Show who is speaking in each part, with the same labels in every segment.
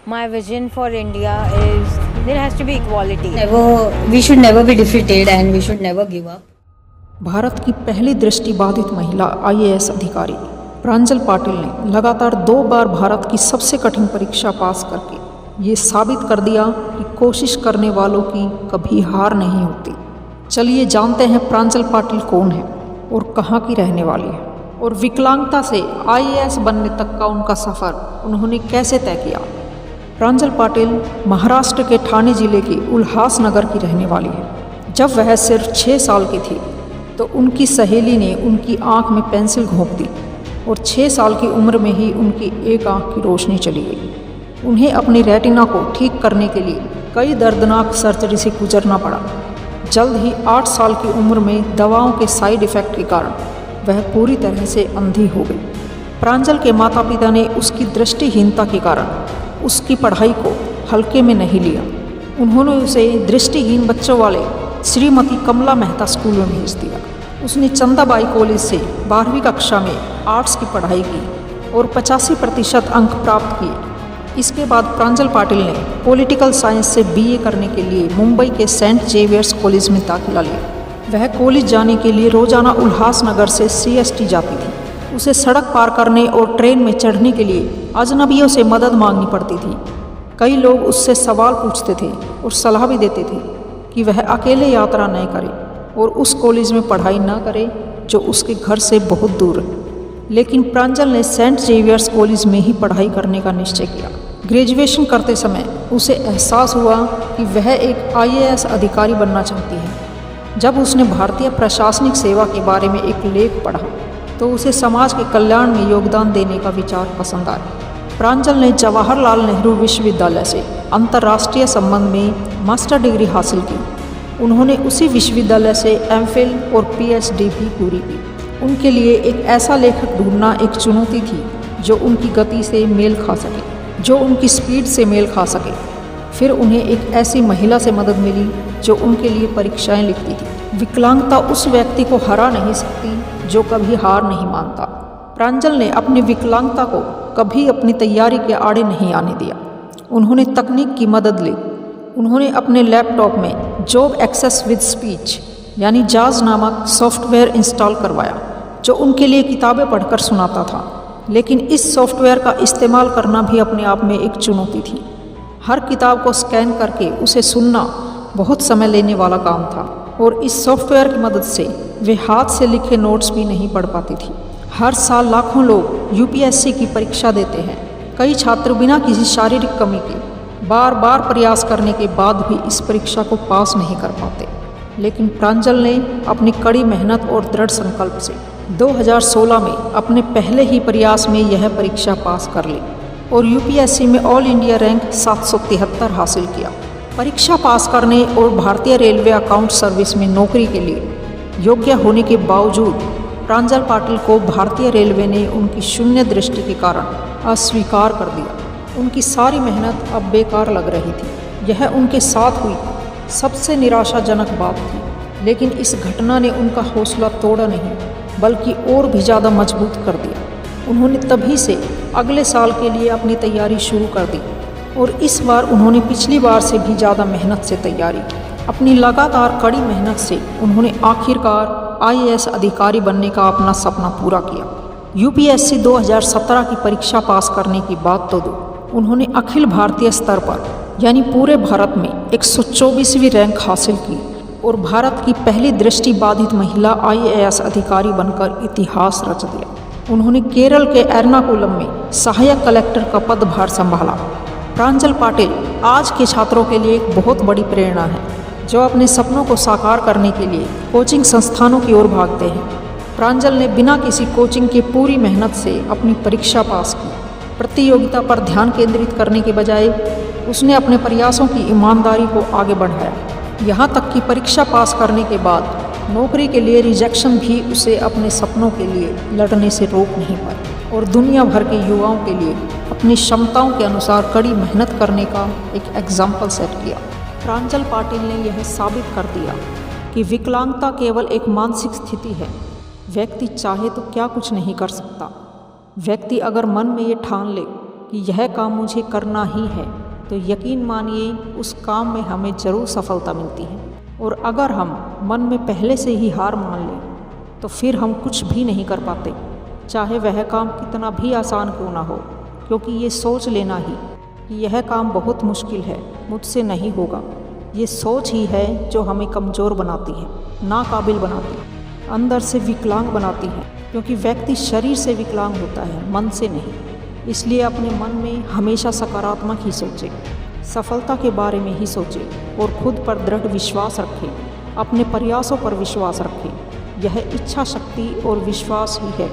Speaker 1: My vision for India is there has to be equality.
Speaker 2: We should never be defeated and we should never give up.
Speaker 3: Bharat की पहली दृष्टिबाधित महिला IAS अधिकारी प्रांजल पाटिल ने लगातार 2 बार भारत की सबसे कठिन परीक्षा पास करके ये साबित कर दिया कि कोशिश करने वालों की कभी हार नहीं होती। चलिए जानते हैं प्रांजल पाटिल कौन है और कहाँ की रहने वाली है और विकलांगता से IAS बनने तक का उनका सफ़र उन्होंने कैसे तय किया। प्रांजल पाटिल महाराष्ट्र के ठाणे जिले के उल्हासनगर की रहने वाली है। जब वह सिर्फ 6 साल की थी तो उनकी सहेली ने उनकी आंख में पेंसिल घोंप दी और 6 साल की उम्र में ही उनकी एक आंख की रोशनी चली गई। उन्हें अपनी रेटिना को ठीक करने के लिए कई दर्दनाक सर्जरी से गुजरना पड़ा। जल्द ही 8 साल की उम्र में दवाओं के साइड इफ़ेक्ट के कारण वह पूरी तरह से अंधी हो गई। प्रांजल के माता पिता ने उसकी दृष्टिहीनता के कारण उसकी पढ़ाई को हल्के में नहीं लिया। उन्होंने उसे दृष्टिहीन बच्चों वाले श्रीमती कमला मेहता स्कूल में भेज दिया। उसने चंदाबाई कॉलेज से 12वीं कक्षा में आर्ट्स की पढ़ाई की और 85% अंक प्राप्त किए। इसके बाद प्रांजल पाटिल ने पॉलिटिकल साइंस से BA करने के लिए मुंबई के सेंट जेवियर्स कॉलेज में दाखिला लिया। वह कॉलेज जाने के लिए रोजाना उल्हासनगर से CST जाती थी। उसे सड़क पार करने और ट्रेन में चढ़ने के लिए अजनबियों से मदद मांगनी पड़ती थी। कई लोग उससे सवाल पूछते थे और सलाह भी देते थे कि वह अकेले यात्रा न करे और उस कॉलेज में पढ़ाई न करे जो उसके घर से बहुत दूर है। लेकिन प्रांजल ने सेंट जेवियर्स कॉलेज में ही पढ़ाई करने का निश्चय किया। ग्रेजुएशन करते समय उसे एहसास हुआ कि वह एक IAS अधिकारी बनना चाहती है। जब उसने भारतीय प्रशासनिक सेवा के बारे में एक लेख पढ़ा तो उसे समाज के कल्याण में योगदान देने का विचार पसंद आया। प्रांजल ने जवाहरलाल नेहरू विश्वविद्यालय से अंतर्राष्ट्रीय संबंध में मास्टर डिग्री हासिल की। उन्होंने उसी विश्वविद्यालय से MPhil और PhD भी पूरी की। उनके लिए एक ऐसा लेखक ढूंढना एक चुनौती थी जो उनकी गति से मेल खा सके, जो उनकी स्पीड से मेल खा सके। फिर उन्हें एक ऐसी महिला से मदद मिली जो उनके लिए परीक्षाएं लिखती थी। विकलांगता उस व्यक्ति को हरा नहीं सकती जो कभी हार नहीं मानता। प्रांजल ने अपनी विकलांगता को कभी अपनी तैयारी के आड़े नहीं आने दिया। उन्होंने तकनीक की मदद ली। उन्होंने अपने लैपटॉप में जॉब एक्सेस विद स्पीच यानी जाज नामक सॉफ्टवेयर इंस्टॉल करवाया जो उनके लिए किताबें पढ़कर सुनाता था। लेकिन इस सॉफ्टवेयर का इस्तेमाल करना भी अपने आप में एक चुनौती थी। हर किताब को स्कैन करके उसे सुनना बहुत समय लेने वाला काम था और इस सॉफ्टवेयर की मदद से वे हाथ से लिखे नोट्स भी नहीं पढ़ पाती थी। हर साल लाखों लोग UPSC की परीक्षा देते हैं। कई छात्र बिना किसी शारीरिक कमी के बार बार प्रयास करने के बाद भी इस परीक्षा को पास नहीं कर पाते। लेकिन प्रांजल ने अपनी कड़ी मेहनत और दृढ़ संकल्प से 2016 में अपने पहले ही प्रयास में यह परीक्षा पास कर ली और UPSC में ऑल इंडिया रैंक 773 हासिल किया। परीक्षा पास करने और भारतीय रेलवे अकाउंट सर्विस में नौकरी के लिए योग्य होने के बावजूद प्रांजल पाटिल को भारतीय रेलवे ने उनकी शून्य दृष्टि के कारण अस्वीकार कर दिया। उनकी सारी मेहनत अब बेकार लग रही थी। यह उनके साथ हुई सबसे निराशाजनक बात थी। लेकिन इस घटना ने उनका हौसला तोड़ा नहीं बल्कि और भी ज़्यादा मजबूत कर दिया। उन्होंने तभी से अगले साल के लिए अपनी तैयारी शुरू कर दी और इस बार उन्होंने पिछली बार से भी ज़्यादा मेहनत से तैयारी की। अपनी लगातार कड़ी मेहनत से उन्होंने आखिरकार IAS अधिकारी बनने का अपना सपना पूरा किया। UPSC 2017 की परीक्षा पास करने की बात तो दो, उन्होंने अखिल भारतीय स्तर पर यानी पूरे भारत में 124वीं रैंक हासिल की और भारत की पहली दृष्टिबाधित महिला IAS अधिकारी बनकर इतिहास रच दिया। उन्होंने केरल के एर्नाकुलम में सहायक कलेक्टर का पदभार संभाला। प्रांजल पाटिल आज के छात्रों के लिए एक बहुत बड़ी प्रेरणा है जो अपने सपनों को साकार करने के लिए कोचिंग संस्थानों की ओर भागते हैं। प्रांजल ने बिना किसी कोचिंग की पूरी मेहनत से अपनी परीक्षा पास की। प्रतियोगिता पर ध्यान केंद्रित करने के बजाय उसने अपने प्रयासों की ईमानदारी को आगे बढ़ाया। यहाँ तक कि परीक्षा पास करने के बाद नौकरी के लिए रिजेक्शन भी उसे अपने सपनों के लिए लड़ने से रोक नहीं पाई और दुनिया भर के युवाओं के लिए अपनी क्षमताओं के अनुसार कड़ी मेहनत करने का एक एग्जाम्पल सेट किया। प्रांजल पाटिल ने यह साबित कर दिया कि विकलांगता केवल एक मानसिक स्थिति है। व्यक्ति चाहे तो क्या कुछ नहीं कर सकता। व्यक्ति अगर मन में ये ठान ले कि यह काम मुझे करना ही है, तो यकीन मानिए उस काम में हमें ज़रूर सफलता मिलती है। और अगर हम मन में पहले से ही हार मान लें तो फिर हम कुछ भी नहीं कर पाते, चाहे वह काम कितना भी आसान क्यों ना हो, क्योंकि ये सोच लेना ही कि यह काम बहुत मुश्किल है, मुझसे नहीं होगा, ये सोच ही है जो हमें कमज़ोर बनाती है, नाकाबिल बनाती है, अंदर से विकलांग बनाती है, क्योंकि व्यक्ति शरीर से विकलांग होता है, मन से नहीं। इसलिए अपने मन में हमेशा सकारात्मक ही सोचे, सफलता के बारे में ही सोचे और खुद पर दृढ़ विश्वास रखें, अपने प्रयासों पर विश्वास रखें। यह इच्छा शक्ति और विश्वास ही है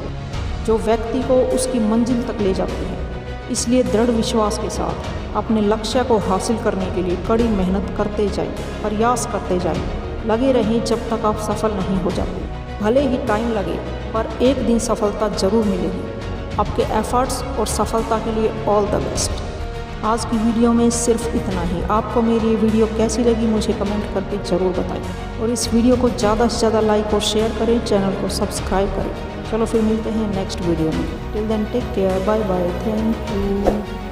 Speaker 3: जो व्यक्ति को उसकी मंजिल तक ले जाती है। इसलिए दृढ़ विश्वास के साथ अपने लक्ष्य को हासिल करने के लिए कड़ी मेहनत करते जाएं, प्रयास करते जाएं, लगे रहें जब तक आप सफल नहीं हो जाते। भले ही टाइम लगे पर एक दिन सफलता ज़रूर मिलेगी। आपके एफर्ट्स और सफलता के लिए ऑल द बेस्ट। आज की वीडियो में सिर्फ इतना ही। आपको मेरी ये वीडियो कैसी लगी मुझे कमेंट करके ज़रूर बताइए और इस वीडियो को ज़्यादा से ज़्यादा लाइक और शेयर करें, चैनल को सब्सक्राइब करें। चलो फिर मिलते हैं नेक्स्ट वीडियो में। Till then take care, bye bye, thank you.